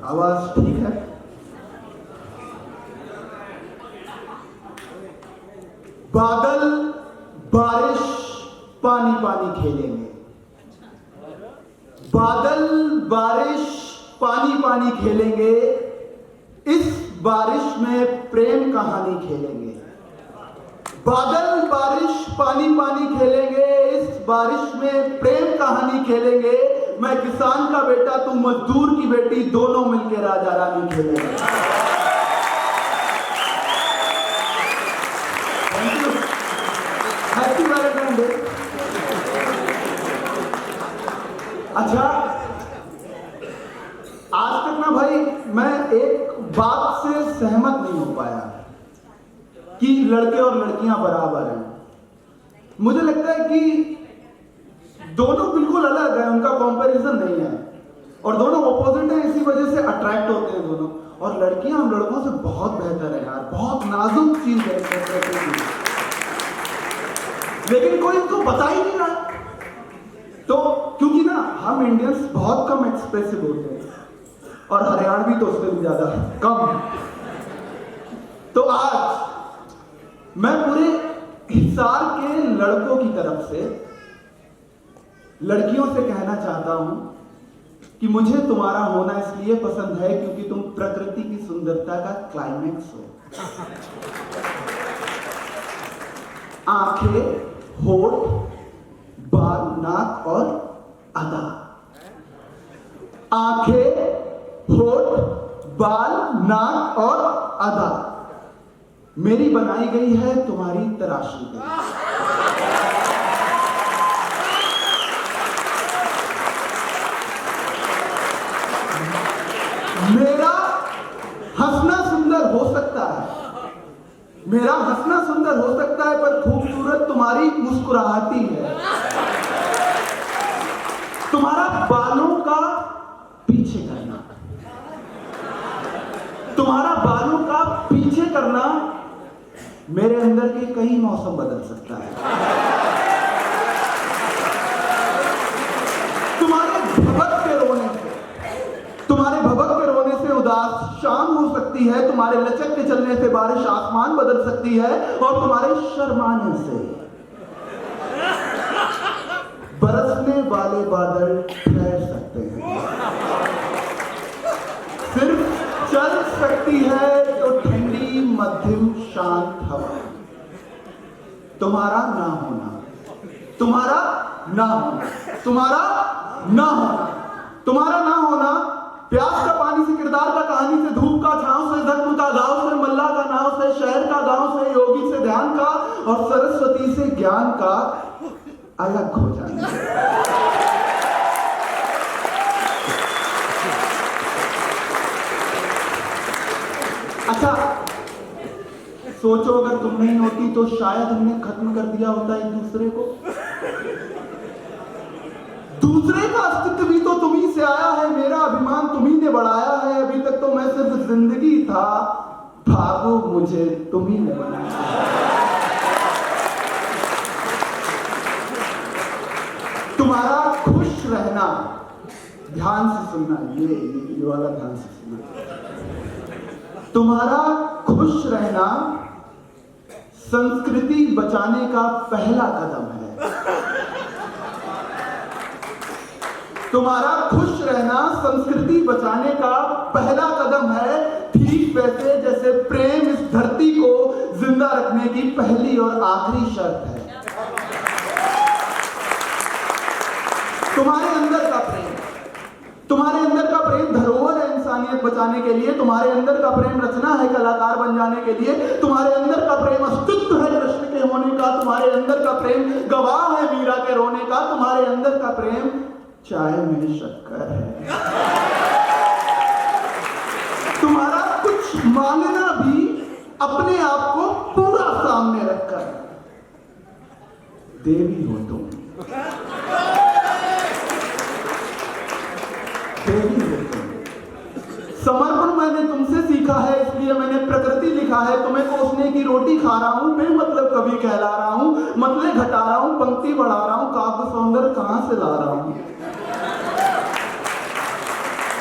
आवाज ठीक है? बादल बारिश पानी पानी खेलेंगे, बादल बारिश पानी पानी खेलेंगे, इस बारिश में प्रेम कहानी खेलेंगे। बादल बारिश पानी पानी खेलेंगे, इस बारिश में प्रेम कहानी खेलेंगे। मैं किसान का बेटा, तू मजदूर की बेटी, दोनों मिलकर राजा रानी खेलेंगे। Happy Valentine day. अच्छा, आज तक ना भाई मैं एक बात से सहमत नहीं हो पाया कि लड़के और लड़कियां बराबर हैं। मुझे लगता है कि दोनों बिल्कुल अलग है, उनका कंपैरिजन नहीं है, और दोनों ऑपोजिट हैं, इसी वजह से अट्रैक्ट होते हैं दोनों। और लड़कियां हम लड़कों से बहुत बेहतर है यार, बहुत नाजुक चीज है, लेकिन कोई इनको बता ही नहीं रहा। तो क्योंकि ना हम इंडियंस बहुत कम एक्सप्रेसिव होते हैं, और हरियाणवी तो उससे भी ज्यादा कम। तो आज मैं पूरे हिसार के लड़कों की तरफ से लड़कियों से कहना चाहता हूं कि मुझे तुम्हारा होना इसलिए पसंद है क्योंकि तुम प्रकृति की सुंदरता का क्लाइमेक्स हो। आंखें, होठ, बाल, नाक और अदा। आंखें, होठ, बाल, नाक और अदा मेरी बनाई गई है, तुम्हारी तराशी गई। मेरा हंसना सुंदर हो सकता है, मेरा हंसना सुंदर हो सकता है, पर खूबसूरत तुम्हारी मुस्कुराहटी है। तुम्हारा बालों का पीछे करना, तुम्हारा बालों का पीछे करना मेरे अंदर के कई मौसम बदल सकता है। तुम्हारे भबक के रोने से, तुम्हारे भबक के रोने से उदास शाम हो सकती है, तुम्हारे लचक के चलने से बारिश आसमान बदल सकती है, और तुम्हारे शर्माने से बरसने वाले बादल ठहर सकते हैं। सिर्फ चल सकती है तो ठंडी मध्यम शांत हवा। तुम्हारा ना होना, तुम्हारा ना होना, तुम्हारा ना होना, तुम्हारा ना होना, प्यास का पानी से, किरदार का कहानी से, धूप का छांव से, जख्म का घाव से, मल्ला का नाव से, शहर का गांव से, योगी से ध्यान का, और सरस्वती से ज्ञान का अलग हो जाना। अच्छा, सोचो अगर तुम नहीं होती तो शायद हमने खत्म कर दिया होता एक दूसरे को। दूसरे का अस्तित्व भी तो तुम्ही से आया है, मेरा अभिमान तुम्ही ने बढ़ाया है। अभी तक तो मैं सिर्फ जिंदगी था, भागो मुझे तुम्ही ने बनाया। तुम्हारा खुश रहना, ध्यान से सुनना, ये वाला ध्यान से सुनना। तुम्हारा खुश रहना संस्कृति बचाने का पहला कदम है। तुम्हारा खुश रहना संस्कृति बचाने का पहला कदम है, ठीक वैसे जैसे प्रेम इस धरती को जिंदा रखने की पहली और आखिरी शर्त है। तुम्हारे अंदर का प्रेम, तुम्हारे अंदर का प्रेम धरोहर है इंसानियत बचाने के लिए। तुम्हारे अंदर का प्रेम रचना है कलाकार बन जाने के लिए। तुम्हारे अंदर का प्रेम अस्तित्व है कृष्ण के होने का। तुम्हारे अंदर का प्रेम गवाह है मीरा के रोने का। तुम्हारे अंदर का प्रेम चाय में शक्कर है। तुम्हारा कुछ मांगना भी अपने आप को पूरा सामने रखकर, देवी हो तुम, देवी हो तुम। समर्पण मैंने तुमसे सीखा है, इसलिए मैंने प्रकृति लिखा है। तुम्हें कोसने की रोटी खा रहा हूं, बेमतलब कभी कहला रहा हूं, मतले घटा रहा हूं, पंक्ति बढ़ा रहा हूं, काव्य सौंदर्य कहां से ला रहा हूं।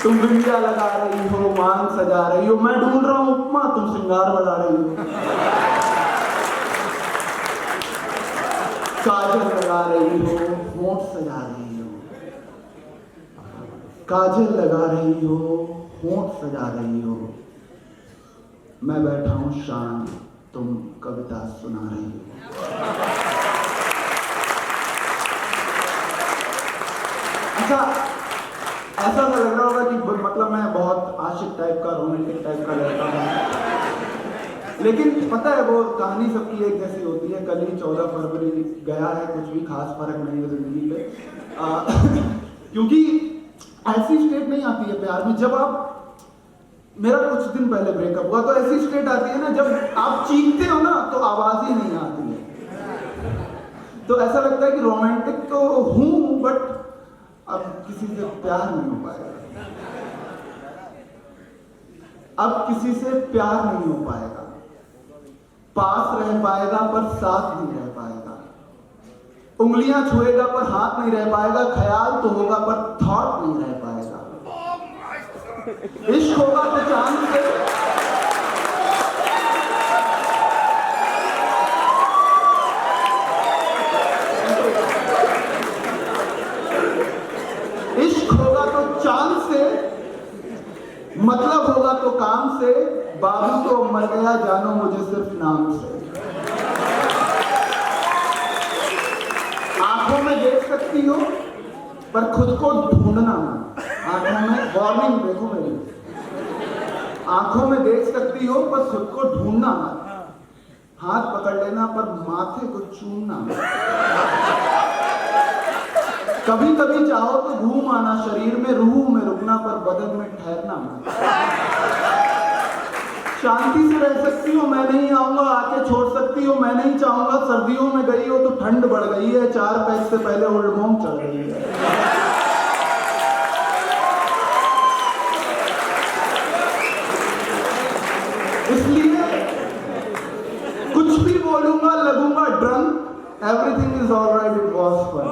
तुम बिंदिया लगा रही हो, मांग सजा रही हो, मैं ढूंढ रहा हूं उपमा, तुम श्रृंगार बढ़ा रही हो। काजल लगा रही हो, होंठ सजा रही हो, काजल लगा रही हो, होंठ सजा रही हो, मैं बैठा हूं शांत, तुम कविता सुना रही हो। अच्छा, ऐसा तो लग रहा होगा कि मतलब मैं बहुत आशिक टाइप का, रोमांटिक टाइप का लड़का हूं, लेकिन पता है वो कहानी सबकी एक जैसी होती है। कल ही 14 फरवरी गया है, कुछ भी खास फर्क नहीं है जिंदगी पे। क्योंकि ऐसी स्टेट नहीं आती है प्यार में, जब आप, मेरा कुछ दिन पहले ब्रेकअप हुआ, तो ऐसी स्टेट आती है ना जब आप चीखते हो ना तो आवाज ही नहीं आती है। तो ऐसा लगता है कि रोमांटिक तो हूं, बट अब किसी से प्यार नहीं हो पाएगा, अब किसी से प्यार नहीं हो पाएगा, पास रह पाएगा पर साथ नहीं रह पाएगा, उंगलियां छुएगा पर हाथ नहीं रह पाएगा, ख्याल तो होगा पर थॉट नहीं रह पाएगा। इश्क होगा तो चांद से, इश्क होगा तो चांद से, मतलब होगा तो काम से, बाबू तो मर गया जानो मुझे सिर्फ नाम से। आंखों में देख सकती हो पर खुद को ढूंढना मत। आंखों में, वार्निंग देखो मेरी, आंखों में देख सकती हो पर खुद को ढूंढना मत, हाथ पकड़ लेना पर माथे को चूमना मत। कभी कभी चाहो तो घूम आना शरीर में, रूह में रुकना पर बदन में ठहरना मत। शांति से रह सकती हो, मैं नहीं आऊंगा, आके छोड़ सकती हो, मैं नहीं चाहूंगा, सर्दियों में गई हो तो ठंड बढ़ गई है, 4 पैक से पहले ओल्ड मोम चल रही है। इसलिए कुछ भी बोलूंगा, लगूंगा drunk, everything is alright, it was fun.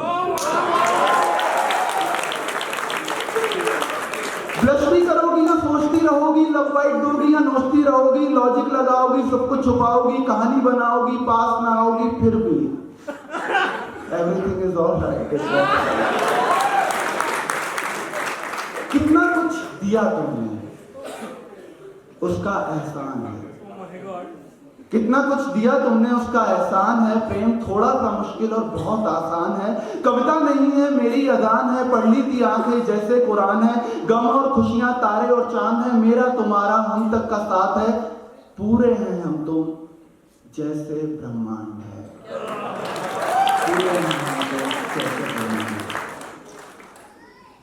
Blush भी करोगी ना, सोचती रहोगी, लव बाइट दोगी या नोचती रहोगी, लॉजिक लगाओगी, सब कुछ छुपाओगी, कहानी बनाओगी, पास ना आओगी, फिर भी एवरीथिंग इज ऑलराइट। कितना कुछ दिया तुमने, उसका एहसान है। कितना कुछ दिया तुमने, उसका एहसान है। प्रेम थोड़ा सा मुश्किल और बहुत आसान है, कविता नहीं है मेरी अजान है, पढ़ ली थी आंखें जैसे कुरान है, गम और खुशियां तारे और चांद है, मेरा तुम्हारा हम तक का साथ है, पूरे हैं हम तो जैसे ब्रह्मांड है, पूरे हैं हम तो जैसे ब्रह्मांड है।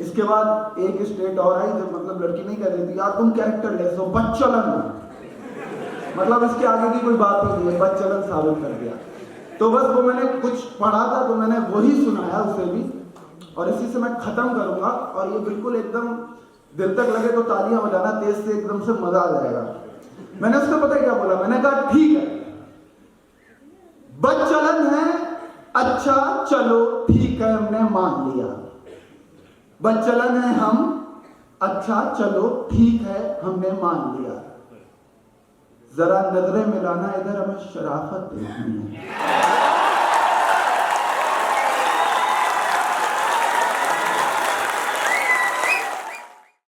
इसके बाद एक स्टेट और आई जब मतलब लड़की नहीं कह रही थी यार तुम कैरेक्टर लेस हो, बच्चलन हो, मतलब इसके आगे की कोई बात ही नहीं है, बच्चलन साबित कर दिया। तो बस वो मैंने कुछ पढ़ा था तो मैंने वही सुनाया उसे भी, और इसी से मैं खत्म करूंगा। और ये बिल्कुल एकदम दिल तक लगे तो तालियां बजाना तेज से, एकदम से मजा आ जाएगा। मैंने उसको पता है क्या बोला, मैंने कहा ठीक है बच्चलन है, अच्छा चलो ठीक है हमने मान लिया, बच्चलन है हम, अच्छा चलो ठीक है हमने मान लिया, जरा नजरें मिलाना इधर हमें शराफत देखनी है।